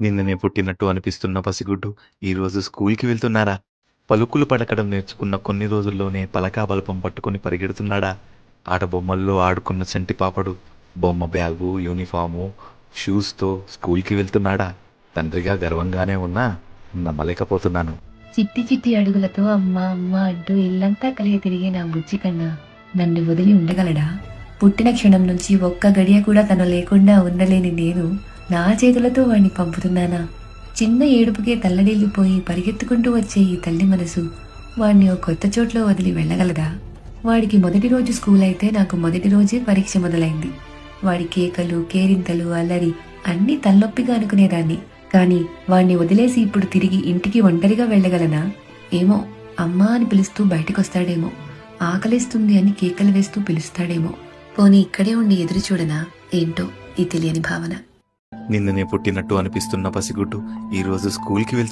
నిన్ననే పుట్టినట్టు అనిపిస్తున్న పసిగుడ్డు ఈరోజు స్కూల్‌కి వెళ్తున్నారా? పలుకులు పలకడం నేర్చుకున్న కొన్ని రోజుల్లోనే పలకా బలపం పట్టుకొని పరిగెడుతున్నాడా? ఆట బొమ్మల్లో ఆడుకున్న చంటి పాపడు బొమ్మ బ్యాగు, యూనిఫాము, షూస్‌తో స్కూల్‌కి వెళ్తున్నాడా? తండ్రిగా గర్వంగానే ఉన్నా నమ్మలేకపోతున్నాను. చిట్టి చిట్టి అడుగులతో అమ్మ అమ్మ అంటూ ఇల్లంతా కలిగి తిరిగే నా బుజ్జి కన్నా నన్ను వదిలి ఉండగలడా? పుట్టిన క్షణం నుంచి ఒక్క గడియ కూడా తను లేకుండా ఉండలేని నేను నా చేతులతో వాణ్ణి పంపుతున్నానా? చిన్న ఏడుపుకే తల్లడిల్లిపోయి పరిగెత్తుకుంటూ వచ్చే ఈ తల్లి మనసు వాణ్ణి ఓ కొత్త చోట్లో వదిలి వెళ్ళగలదా? వాడికి మొదటి రోజు స్కూల్ అయితే నాకు మొదటి రోజే పరీక్ష మొదలైంది. వాడి కేకలు, కేరింతలు, అల్లరి అన్నీ తలనొప్పిగా అనుకునేదాన్ని. కానీ వాణ్ణి వదిలేసి ఇప్పుడు తిరిగి ఇంటికి ఒంటరిగా వెళ్ళగలనా? ఏమో, అమ్మా అని పిలుస్తూ బయటకొస్తాడేమో, ఆకలిస్తుంది అని కేకలు వేస్తూ పిలుస్తాడేమో. పోనీ ఇక్కడే ఉండి ఎదురు చూడనా? ఏంటో ఈ తెలియని భావన. నిన్ననే పుట్టినట్టు అనిపిస్తున్న పసిగుడ్డు ఈరోజు స్కూల్‌కి వెళ్తున్నాడా?